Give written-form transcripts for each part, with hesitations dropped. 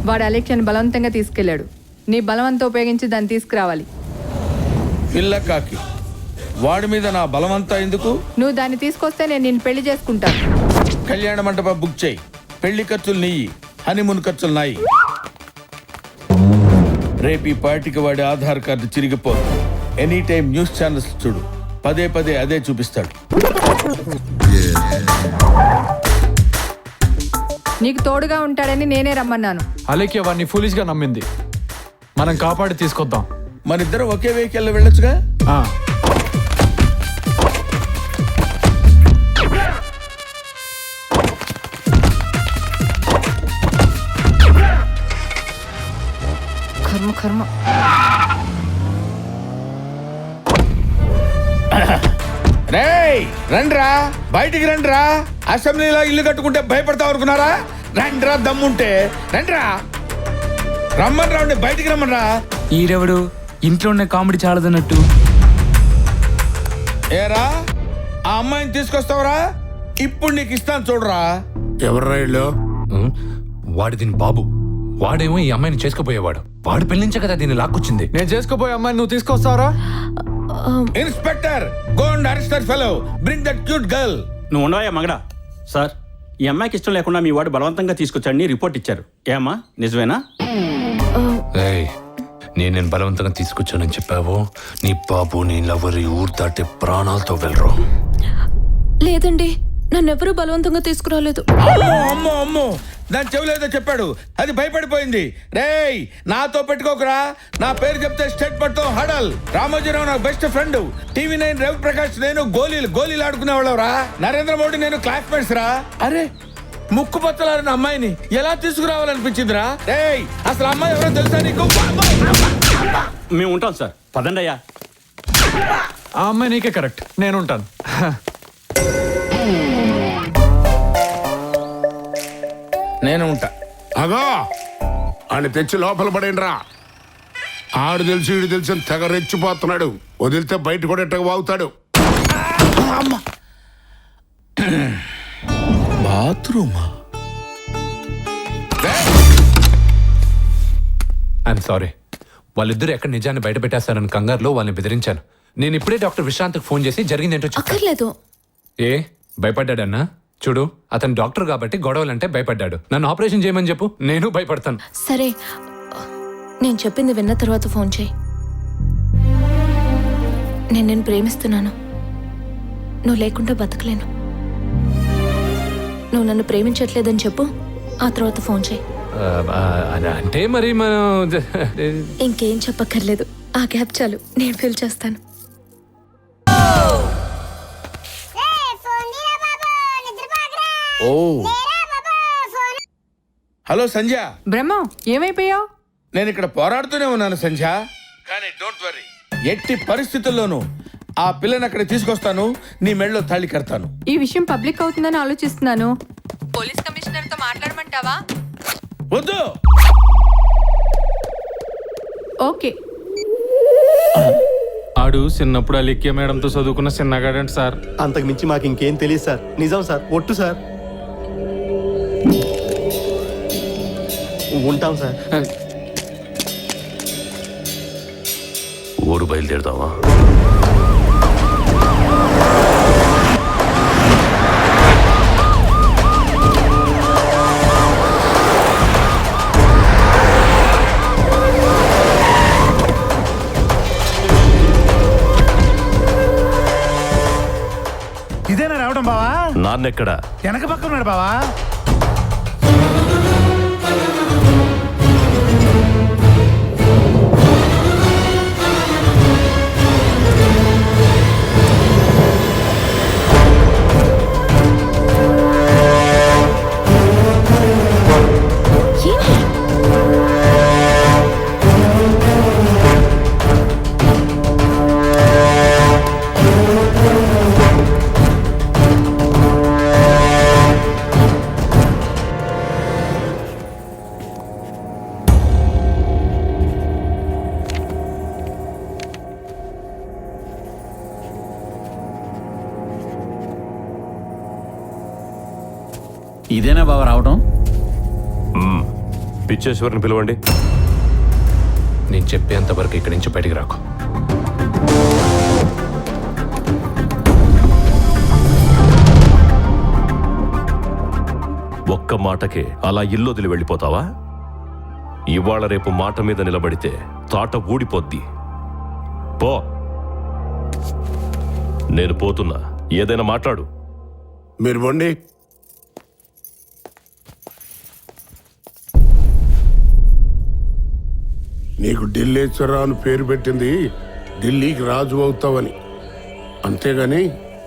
వాడు అలెక్షన్ బలవంతంగా తీసుకెళ్లాడు. నీ బలవంతా ఉపయోగించి దాన్ని తీసుకురావాలి. పిల్లకాకి వాడి మీద నా బలమంతా ఎందుకు? నువ్వు దాన్ని తీసుకొస్తే నేను నిన్ను పెళ్లి చేసుకుంటాను. కళ్యాణ మండపం బుక్ చేయి. పెళ్లి ఖర్చులు నీయి, హనీమూన్ ఖర్చులు నాయి. రేపు ఈ పార్టీకి వాడి ఆధార్ కార్డు చిరిగిపోదు. ఎనీ టైం న్యూస్ ఛానల్స్ చూడు, పదే పదే అదే చూపిస్తాడు. నీకు తోడుగా ఉంటాడని నేనే రమ్మన్నాను. అలేఖ్య వాడిని ఫూలిష్ గా నమ్మింది. మనం కాపాడి తీసుకొద్దాం. మనిద్దరం ఒకే వెహికల్ వెళ్ళొచ్చుగా. కర్మ కర్మ. రేయ్ రండ్రా, బయటికి రండ్రా. అసెంబ్లీలో ఇల్లు కట్టుకుంటే భయపడతావు అనుకున్నారా? రండ్రా, దమ్ముంటే రండ్రా. రమ్మని రాండి, బయటికి రమ్మన్రా. ఈరెవడు ఇంట్లో ఉన్న కామెడీ చాలదన్నట్టు. ఏరా, ఆ అమ్మాయిని తీసుకొస్తావరా? ఇప్పుడు నీకు ఇస్తాను చూడరా. ఎవర్రా ఇళ్ళు? వాడి దీని బాబు. వాడేమో ఈ అమ్మాయిని చేసుకుపోయేవాడు. వాడు పెళ్లించే కదా దీన్ని లాక్కొచ్చింది. నేను చేసుకోపోయే అమ్మాయిని నువ్వు తీసుకొస్తావరా? Inspector, go and arrest that fellow. Bring that cute girl. నువ్వు ఉండవా మగడా? సార్, ఈ అమ్మాయికి ఇష్టం లేకుండా మీ వాడు బలవంతంగా తీసుకొచ్చాడని రిపోర్ట్ ఇచ్చారు. ఏమ్మా, నిజమేనా? నేను బలవంతంగా తీసుకొచ్చానని చెప్పావు. నీ బాబు నీ లవరి ఊరు దాటి ప్రాణాలతో వెళ్ళరు. లేదండి, నన్నెవరూ బలవంతంగా తీసుకురాలేదు. అమ్మో అమ్మో అమ్మో, దాని చెవులేదో చెప్పాడు, అది భయపడిపోయింది. రేయ్, నాతో పెట్టుకోకురా. నా పేరు చెప్తే స్టేట్ మొత్తం హడల్. రామోజీరావు నాకు best friend. TV9 Ravi Prakash నేను గోళీలు ఆడుకునే వాళ్ళవరా. నరేంద్ర మోడీ నేను క్లాస్మేట్స్ రా. అరే, ముక్కు పచ్చలారిన అమ్మాయిని ఎలా తీసుకురావాలనిపించిందిరా? రేయ్, అసలు అమ్మాయి ఎవరో తెలుసా నీకు? మేము ఉంటాం సార్, పదండి అయ్యా. ఆ అమ్మాయి నీకే కరెక్ట్, నేను ఉంటాను. నేను ఉంటా. అగో అని తెచ్చి లోపల పడేండ్రా. ఆడు తెలిసి ఈడు తెలిసి తెగ రెచ్చిపోతున్నాడు. వదిలితే బయట కూడా ఎట్టగా వాగుతాడు. బాత్రూమా? I'm sorry. వాళ్ళిద్దరూ ఎక్కడ నిజాన్ని బయట పెట్టేస్తారని కంగారులో వాళ్ళని బెదిరించాను. నేను ఇప్పుడే డాక్టర్ విశ్రాంత్కి ఫోన్ చేసి జరిగిందేంటో అక్కర్లేదు. ఏ భయపడ్డాడన్నా? చూడు, అతను డాక్టర్ కాబట్టి గొడవలంటే భయపడ్డాడు. నన్ను ఆపరేషన్ చేయమని చెప్పు, నేను భయపడతాను. సరే, నేను చెప్పింది విన్న తర్వాత ఫోన్ చేయి. నేను ప్రేమిస్తున్నాను. నువ్వు లేకుండా బతకలేను. నువ్వు నన్ను ప్రేమించట్లేదని చెప్పు, ఆ తర్వాత ఫోన్ చేయి. అంటే మరి మనం ఇంకేం చెప్పక్కర్లేదు. ఆ గ్యాప్ చాలు, నేను ఫిల్ చేస్తాను. ఓ, హలో సంధ్య. బ్రహ్మ, ఏమైపోయావు? నేను ఇక్కడ పోరాడుతూనే ఉన్నాను సంధ్య. కానీ డోంట్ వరీ, ఎట్టి పరిస్థితుల్లోనూ ఆ పిల్లని అక్కడ తీసుకొస్తాను. నీ మెడలో తాళి కడతాను. ఈ విషయం పబ్లిక్ అవుతుందని ఆలోచిస్తున్నాను. పోలీస్ కమిషనర్ తో మాట్లాడమంటావా? వద్దు. ఓకే. ఆడు చిన్నప్పుడు అలిక్య మేడంతో చదువుకున్న చిన్నగాడంట సార్. అంతకు మించి మాకు ఇంకేం తెలియదు సార్. నిజం సార్, ఒట్టు సార్. ఉంటాం సార్. ఊరు బయలుదేరుదామా? ఇదేనా రావడం బావా? నాన్నెక్కడ? వెనక పక్క ఉన్నాడు బావా. ఇదేనా బావ రావడం? పిచ్చేశ్వరిని పిలవండి. నేను చెప్పేంత వరకు ఇక్కడి నుంచి బయటికి రాకు. ఒక్క మాటకే అలా ఇల్లు వదిలి వెళ్ళిపోతావా? ఇవాళ రేపు మాట మీద నిలబడితే తాట ఊడిపోద్ది. పో. నేను పోతున్నా, ఏదైనా మాట్లాడు. మీరు బండి. నీకు ఢిల్లీశ్వరరావు అని పేరు పెట్టింది ఢిల్లీకి రాజు అవుతావని, అంతేగాని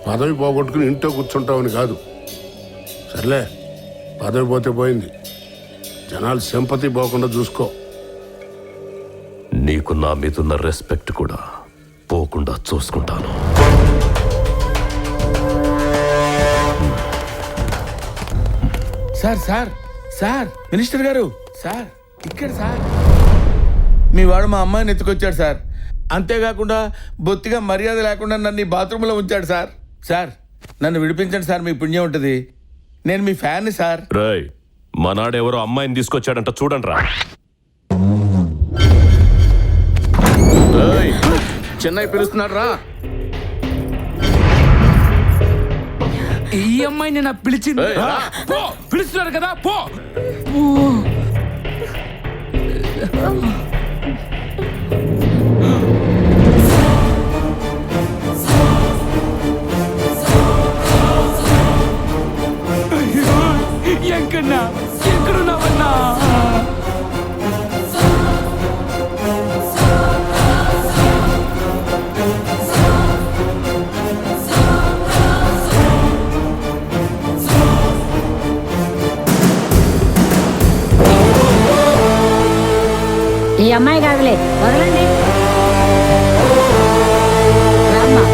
పదవి పోగొట్టుకుని ఇంట్లో కూర్చుంటావని కాదు. సర్లే, పదవి పోతే పోయింది. జనాలు సింపతి పోకుండా చూసుకో. నీకు నా మీదున్న రెస్పెక్ట్ కూడా పోకుండా చూసుకుంటాను. సార్ సార్ సార్ మినిస్టర్ గారు సార్, ఇక్కడ సార్ మీ వాడు మా అమ్మాయిని ఎత్తుకొచ్చాడు సార్. అంతేకాకుండా బొత్తిగా మర్యాద లేకుండా నన్ను ఈ బాత్రూంలో ఉంచాడు సార్. సార్ నన్ను విడిపించండి సార్, మీ పుణ్యం ఉంటుంది. నేను మీ ఫ్యాన్ని సార్. రేయ్, మనాడెవరో అమ్మాయిని తీసుకొచ్చాడంట, చూడండి రా. చెన్నై పిలుస్తున్నాడు రా. ఈ అమ్మాయిని నా పిలిచింది. పో, పిలుస్తున్నారు కదా, పో. ఎక్కడన్నా, ఎక్కడున్నావన్నా? ఈ అమ్మాయి కాదులే, వదలండి. రామ్మా.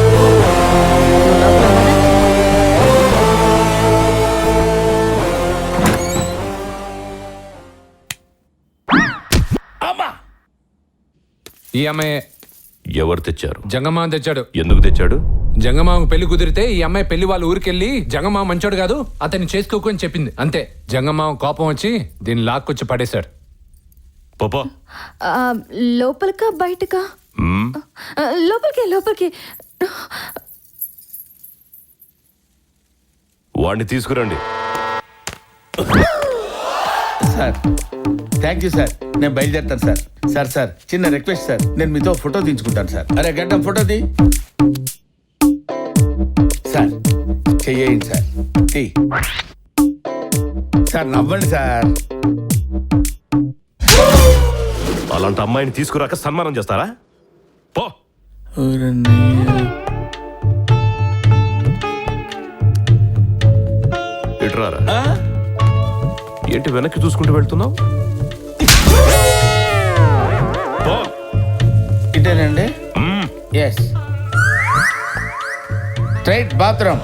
ఈ అమ్మాయి ఎవరు తెచ్చారు? జంగమామ తెచ్చాడు. ఎందుకు తెచ్చాడు? జంగమామకు పెళ్లి కుదిరితే ఈ అమ్మాయి పెళ్లి వాళ్ళ ఊరికెళ్ళి జంగమామ మంచోడు కాదు, అతన్ని చేసుకోకు అని చెప్పింది. అంతే, జంగమామ కోపం వచ్చి దీన్ని లాక్కొచ్చి పడేశాడు. పాపా, లోపలికా బయటకా? లోపలికి, లోపలికి. వాడిని తీసుకురండి. సార్ థ్యాంక్ యూ సార్, నేను బయలుదేరుతాను సార్. సార్ సార్ చిన్న రిక్వెస్ట్ సార్, నేను మీతో ఫోటో తీయించుకుంటాను సార్. అరే గడ్డం ఫోటో తీ సార్, చెయ్యండి సార్, తీ సార్, నవ్వండి సార్. అలాంటి అమ్మాయిని తీసుకురాక సన్మానం చేస్తారా? పో. ఇట్రారా. ఏంటి వెనక్కి చూసుకుంటూ వెళ్తున్నావు? ఇటేనండి. Yes, straight bathroom.